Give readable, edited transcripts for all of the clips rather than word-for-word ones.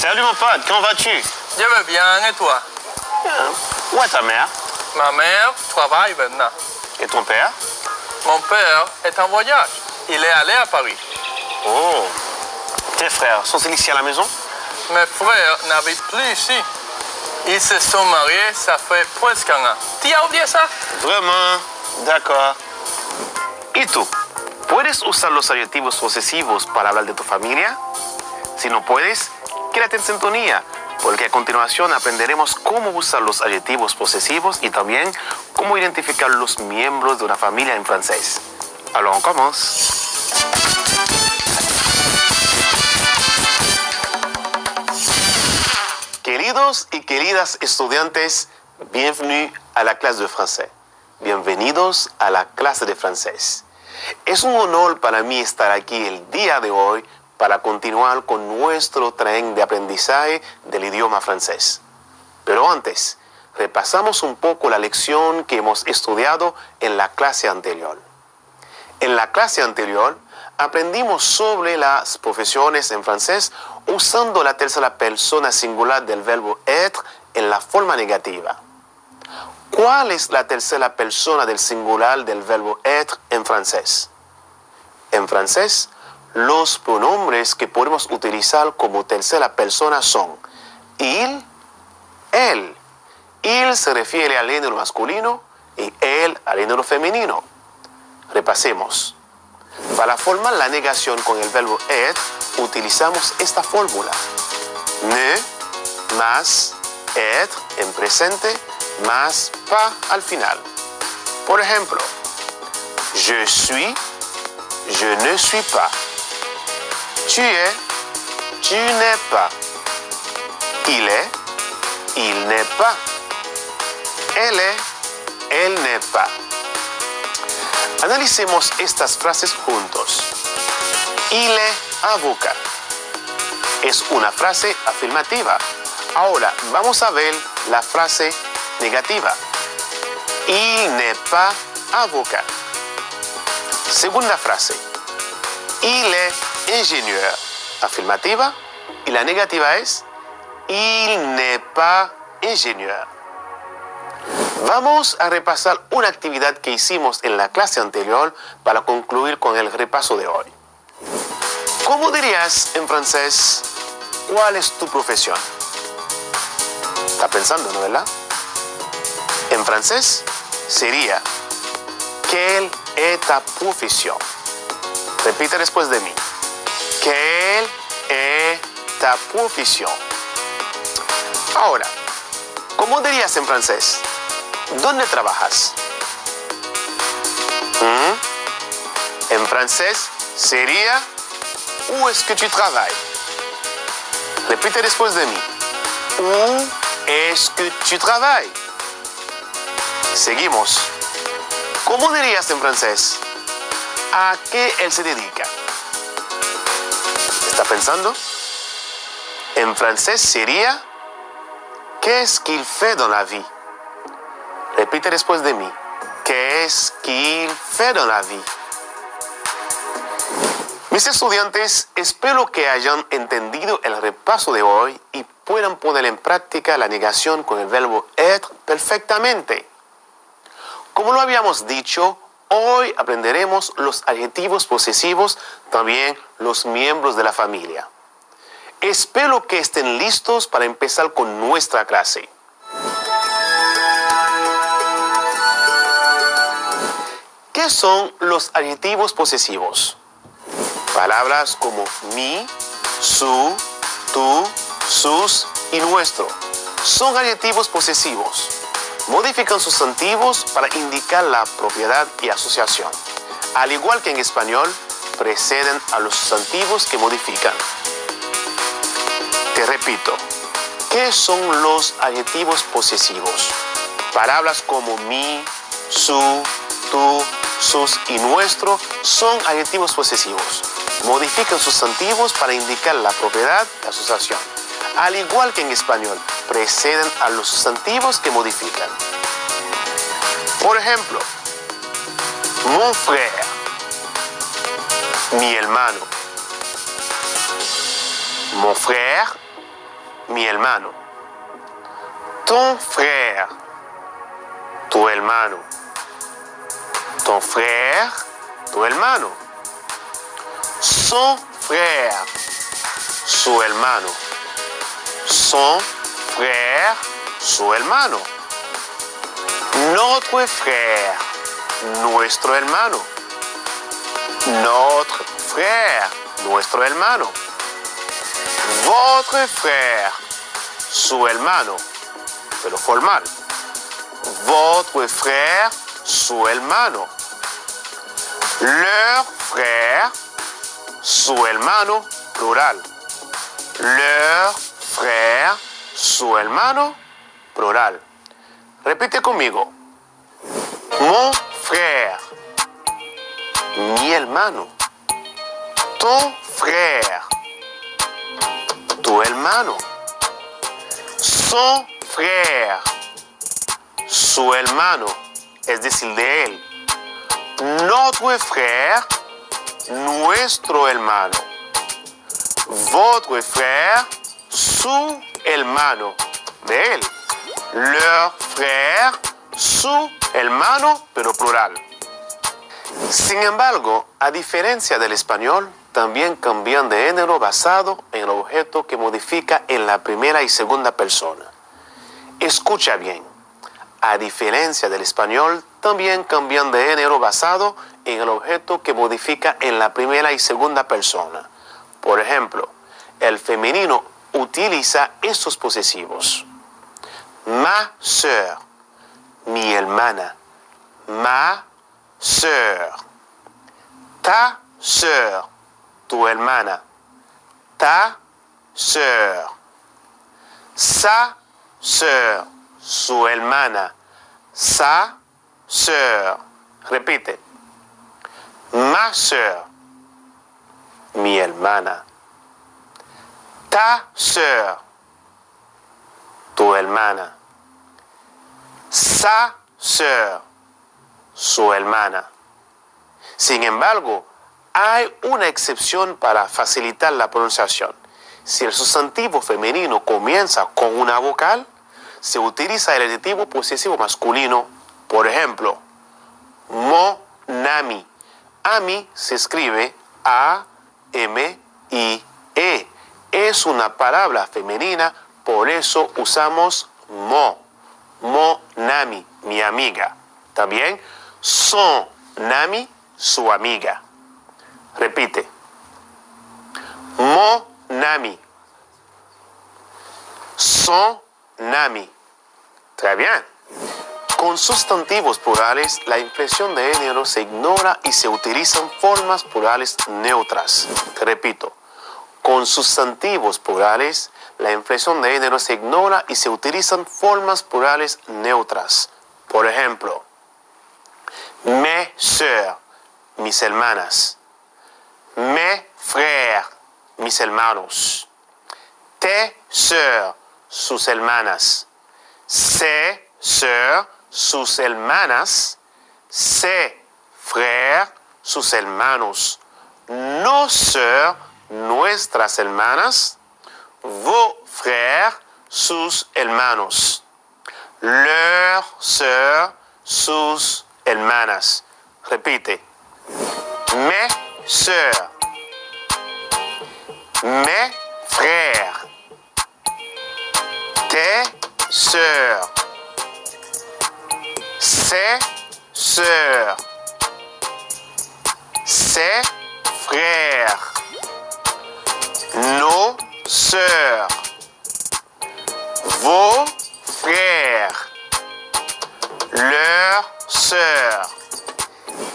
Salut mon pote, comment vas-tu? Je vais bien, et toi? Où est ta mère? Ma mère travaille maintenant. Et ton père? Mon père est en voyage. Il est allé à Paris. Oh. Tes frères sont-ils ici à la maison? Mes frères n'habitent plus ici. Ils se sont mariés, ça fait presque un an. Tu as oublié ça? Vraiment? D'accord. ¿Y tú? ¿Puedes usar los adjetivos posesivos para hablar de tu familia? Si no puedes, quédate en sintonía, porque a continuación aprenderemos cómo usar los adjetivos posesivos y también cómo identificar los miembros de una familia en francés. Alors, on commence. Queridos y queridas estudiantes, bienvenue a la clase de français. Bienvenidos a la clase de francés. Es un honor para mí estar aquí el día de hoy para continuar con nuestro tren de aprendizaje del idioma francés. Pero antes, repasamos un poco la lección que hemos estudiado en la clase anterior. En la clase anterior, aprendimos sobre las profesiones en francés usando la tercera persona singular del verbo être en la forma negativa. ¿Cuál es la tercera persona del singular del verbo être en francés? En francés, los pronombres que podemos utilizar como tercera persona son il, elle. Il se refiere al género masculino y elle al género femenino. Repasemos. Para formar la negación con el verbo être, utilizamos esta fórmula. Ne más être en presente más pas al final. Por ejemplo, je suis, je ne suis pas. Tu es, tu n'es pas. Il est, il n'est pas. Elle est, elle n'est pas. Analicemos estas frases juntos. Il est avocat. Es una frase afirmativa. Ahora vamos a ver la frase negativa. Il n'est pas avocat. Segunda frase. Il est ingénieur. Afirmativa. Y la negativa es il n'est pas ingénieur. Vamos a repasar una actividad que hicimos en la clase anterior para concluir con el repaso de hoy. ¿Cómo dirías en francés cuál es tu profesión? Está pensando, ¿no, verdad? En francés sería quelle est ta profesión. Repite después de mí. Quelle est ta profesión. Ahora, ¿cómo dirías en francés? ¿Dónde trabajas? En francés sería où est-ce que tu travailles? Repite después de mí. Où est-ce que tu travailles? Seguimos. ¿Cómo dirías en francés? ¿A qué él se dedica? ¿Está pensando? En francés sería qu'est-ce qu'il fait dans la vie? Repite después de mí. Qu'est-ce qu'il fait dans la vie? Mis estudiantes, espero que hayan entendido el repaso de hoy y puedan poner en práctica la negación con el verbo être perfectamente. Como lo habíamos dicho, hoy aprenderemos los adjetivos posesivos, también los miembros de la familia. Espero que estén listos para empezar con nuestra clase. ¿Qué son los adjetivos posesivos? Palabras como mi, su, tú, sus y nuestro son adjetivos posesivos. Modifican sustantivos para indicar la propiedad y asociación. Al igual que en español, preceden a los sustantivos que modifican. Te repito, ¿qué son los adjetivos posesivos? Palabras como mi, su, tú, sus y nuestro son adjetivos posesivos. Modifican sustantivos para indicar la propiedad y asociación. Al igual que en español, preceden a los sustantivos que modifican. Por ejemplo, mon frère, mi hermano. Mon frère, mi hermano. Ton frère, tu hermano. Ton frère, tu hermano. Son frère, su hermano. Son frère, su hermano. Notre frère, nuestro hermano. Notre frère, nuestro hermano. Votre frère, su hermano, pero formal. Votre frère, su hermano. Leur frère, su hermano, plural. Leur frère, su hermano, plural. Repite conmigo. Mon frère, mi hermano. Ton frère, tu hermano. Son frère, su hermano, es decir, de él. Notre frère, nuestro hermano. Votre frère, su hermano, de él. Leur frère, su hermano, pero plural. Sin embargo, a diferencia del español, también cambian de género basado en el objeto que modifica en la primera y segunda persona. Escucha bien. A diferencia del español, también cambian de género basado en el objeto que modifica en la primera y segunda persona. Por ejemplo, el femenino utiliza estos posesivos. Ma sœur, mi hermana. Ma sœur. Ta sœur, tu hermana. Ta sœur. Sa sœur, su hermana. Sa sœur. Repite. Ma sœur, mi hermana. Ta sœur, tu hermana. Sa sœur, su hermana. Sin embargo, hay una excepción para facilitar la pronunciación. Si el sustantivo femenino comienza con una vocal, se utiliza el adjetivo posesivo masculino. Por ejemplo, mon ami. Ami se escribe A-M-I-E. Es una palabra femenina, por eso usamos mon. Mon ami, mi amiga. También son ami, su amiga. Repite. Mon ami. Son ami. Très bien. Con sustantivos plurales, la inflexión de género se ignora y se utilizan formas plurales neutras. Te repito. Con sustantivos plurales, la inflexión de género se ignora y se utilizan formas plurales neutras. Por ejemplo, mes sœurs, mis hermanas. Mes frères, mis hermanos. Tes sœurs, sus hermanas. Ses sœurs, sus hermanas. Ses frères, sus hermanos. Nos sœurs, nuestras hermanas. Vos frères, sus hermanos. Leurs sœurs, sus hermanas. Repite. Mes sœurs. Mes frères. Tes sœurs. Ses sœurs. Ses frères. Nos sœurs. Vos frères. Leurs sœurs.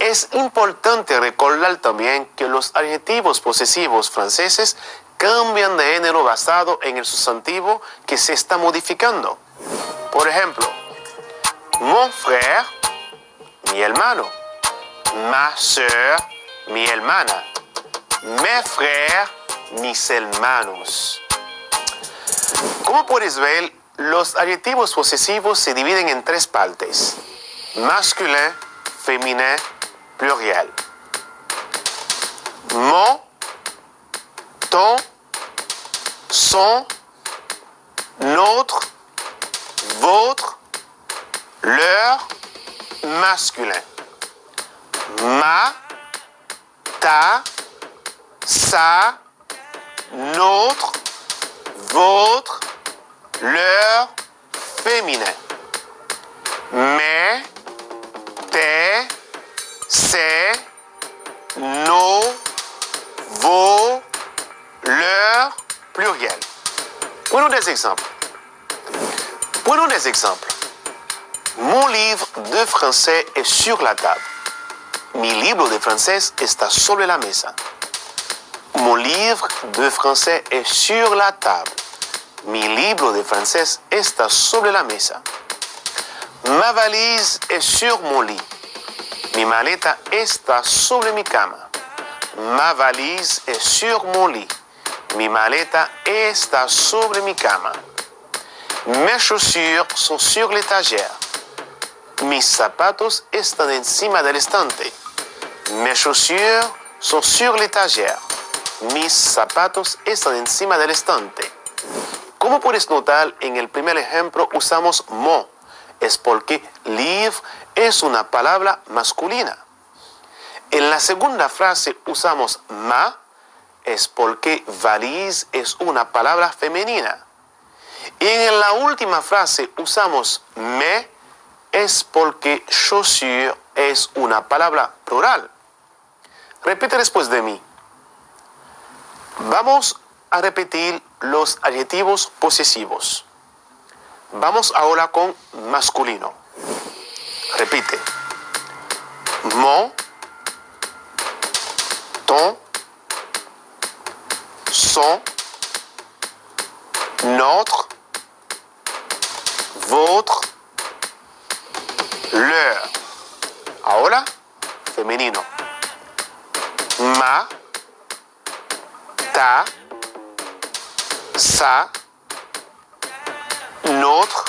Es importante recordar también que los adjetivos posesivos franceses cambian de género basado en el sustantivo que se está modificando. Por ejemplo, mon frère, mi hermano. Ma sœur, mi hermana. Mes frères, mis hermanos. Como puedes ver, los adjetivos posesivos se dividen en tres partes: masculin, féminin, pluriel. Mon, ton, son, notre, votre, leur, masculin. Ma, ta, sa, notre, votre, leur, féminin. Mes, tes, ses, nos, vos, leur, pluriel. Prenons des exemples. Mon livre de français est sur la table. Mi libro de francés está sobre la mesa. Mon livre de français est sur la table. Mi libro de francés está sobre la mesa. Ma valise est sur mon lit. Mi maleta está sobre mi cama. Ma valise est sur mon lit. Mi maleta está sobre mi cama. Mes chaussures sont sur l'étagère. Mis zapatos están encima del estante. Mes chaussures sont sur l'étagère. Mis zapatos están encima del estante. Como puedes notar, en el primer ejemplo usamos mon. Es porque livre es una palabra masculina. En la segunda frase usamos ma. Es porque valise es una palabra femenina. Y en la última frase usamos me. Es porque chaussure es una palabra plural. Repite después de mí. Vamos a repetir los adjetivos posesivos. Vamos ahora con masculino. Repite. Mon, ton, son, notre, votre, leur. Ahora, femenino. Ma, ta, sa, notre,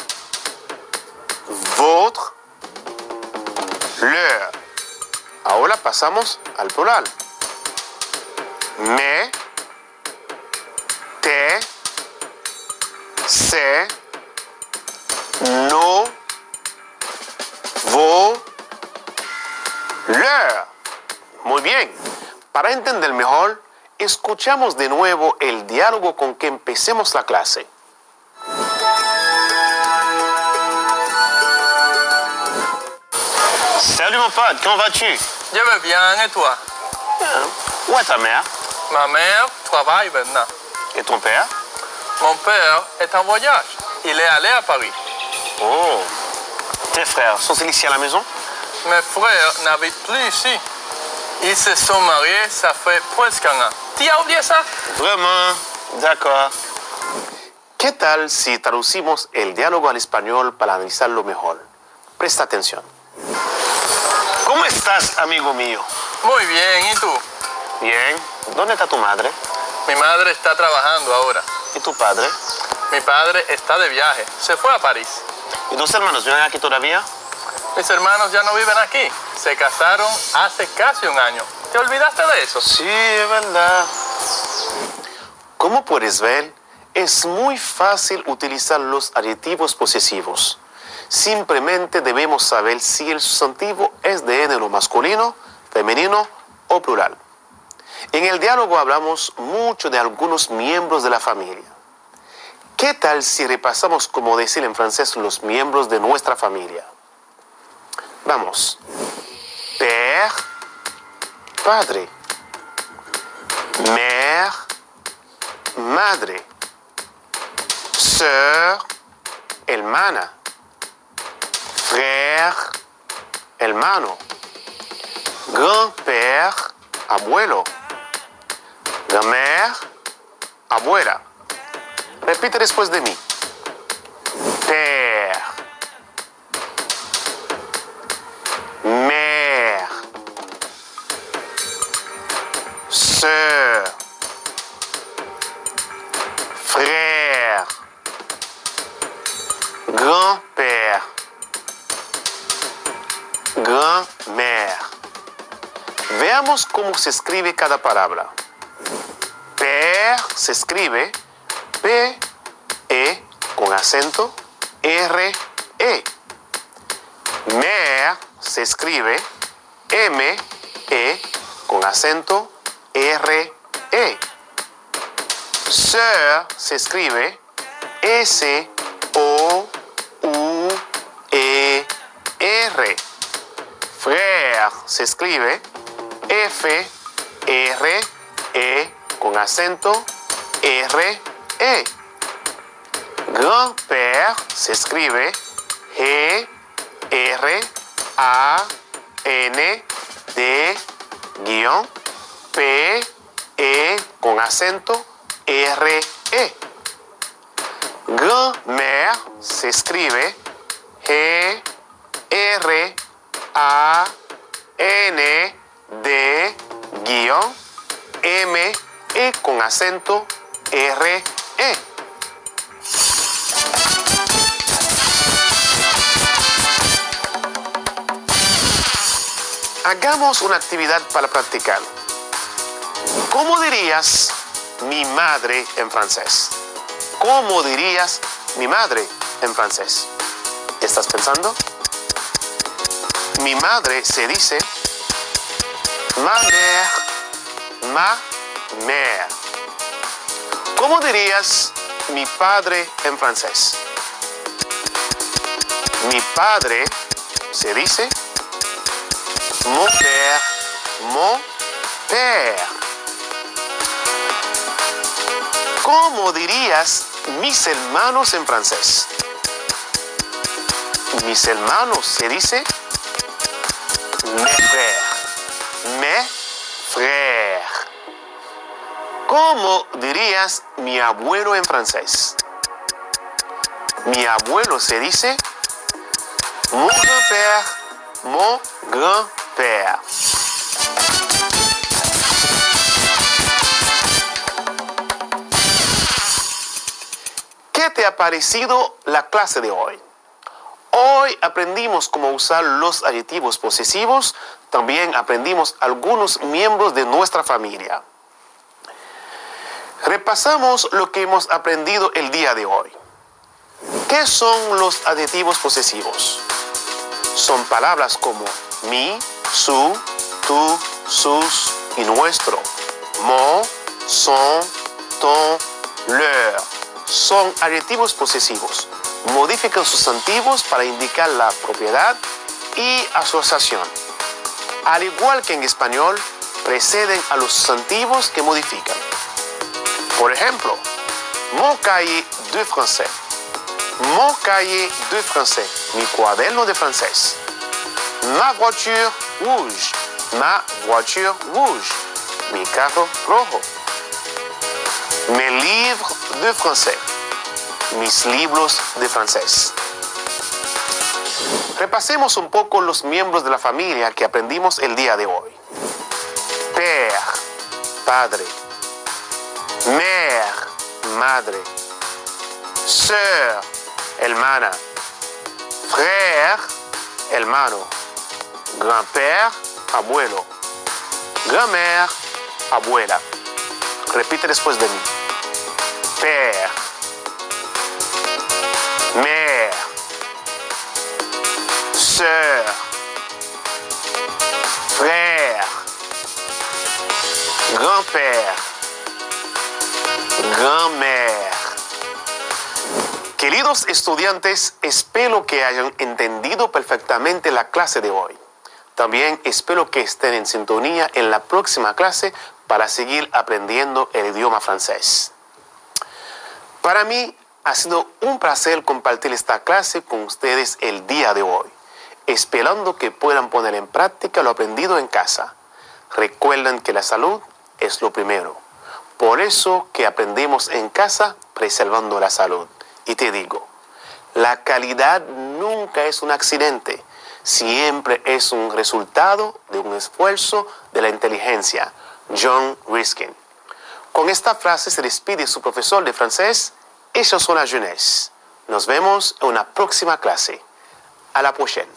votre, leur. Ahora pasamos al plural. Me, te, se, no, vos, leur. Muy bien. Para entender mejor, escuchamos de nuevo el diálogo con que empecemos la clase. Salut mon pote, comment vas-tu? Je vais bien, et toi? Où est ta mère? Ma mère travaille maintenant. Et ton père? Mon père est en voyage. Il est allé à Paris. Oh. Tes frères sont-ils ici à la maison? Mes frères n'habitent plus ici. Ils se sont mariés, ça fait presque un an. Tu as oublié ça? Vraiment, d'accord. ¿Qué tal si traducimos el diálogo al español para analizarlo mejor? Presta atención. ¿Cómo estás, amigo mío? Muy bien, ¿y tú? Bien. ¿Dónde está tu madre? Mi madre está trabajando ahora. ¿Y tu padre? Mi padre está de viaje. Se fue a París. ¿Y tus hermanos viven aquí todavía? Mis hermanos ya no viven aquí. Se casaron hace casi un año. ¿Te olvidaste de eso? Sí, es verdad. Como puedes ver, es muy fácil utilizar los adjetivos posesivos. Simplemente debemos saber si el sustantivo es de género masculino, femenino o plural. En el diálogo hablamos mucho de algunos miembros de la familia. ¿Qué tal si repasamos cómo decir en francés los miembros de nuestra familia? Vamos. Père, padre. Mère, madre. Sœur, hermana. Frère, hermano. Grand-père, abuelo. Grand-mère, abuela. Repite después de mí. Père. Mère. Sœur. Frère. Grand-père. Grand-mère. Veamos cómo se escribe cada palabra. Père se escribe P-E con acento R-E. Mère se escribe M-E con acento R-E. Sœur se escribe S-O-U-E-R. Frère se escribe F-R-E con acento R-E. Grand-père se escribe G-R-A-N-D-P-E con acento R-E. Grand-mère se escribe G-R-A-N-D-M-E con acento R-E. Hagamos una actividad para practicar. ¿Cómo dirías mi madre en francés? ¿Cómo dirías mi madre en francés? ¿Estás pensando? Mi madre se dice ma mère, ma mère. ¿Cómo dirías mi padre en francés? Mi padre se dice mon père, mon père. ¿Cómo dirías mis hermanos en francés? Mis hermanos se dice mes frères, mes frères. ¿Cómo dirías mi abuelo en francés? Mi abuelo se dice mon grand-père, mon grand-père. ¿Qué te ha parecido la clase de hoy? Hoy aprendimos cómo usar los adjetivos posesivos. También aprendimos algunos miembros de nuestra familia. Repasamos lo que hemos aprendido el día de hoy. ¿Qué son los adjetivos posesivos? Son palabras como mi, su, tu, sus y nuestro. Mon, son, ton, leur. Son adjetivos posesivos. Modifican sustantivos para indicar la propiedad y asociación. Al igual que en español, preceden a los sustantivos que modifican. Por ejemplo, mon cahier de français. Mon cahier de français. Mi cuaderno de francés. Ma voiture rouge. Ma voiture rouge. Mi carro rojo. Mes livres de français. Mis libros de francés. Repasemos un poco los miembros de la familia que aprendimos el día de hoy. Père, padre. Mère, madre. Sœur, hermana. Frère, hermano. Grand-père, abuelo. Grand-mère, abuela. Repite después de mí. Père, mère, sœur, frère, grand-père, grand-mère. Queridos estudiantes, espero que hayan entendido perfectamente la clase de hoy. También espero que estén en sintonía en la próxima clase para seguir aprendiendo el idioma francés. Para mí ha sido un placer compartir esta clase con ustedes el día de hoy, esperando que puedan poner en práctica lo aprendido en casa. Recuerden que la salud es lo primero. Por eso que aprendemos en casa preservando la salud. Y te digo, la calidad nunca es un accidente, siempre es un resultado de un esfuerzo de la inteligencia. John Ruskin. Con esta frase se despide su profesor de francés, Ellos son la jeunesse. Nos vemos en una próxima clase. À la prochaine.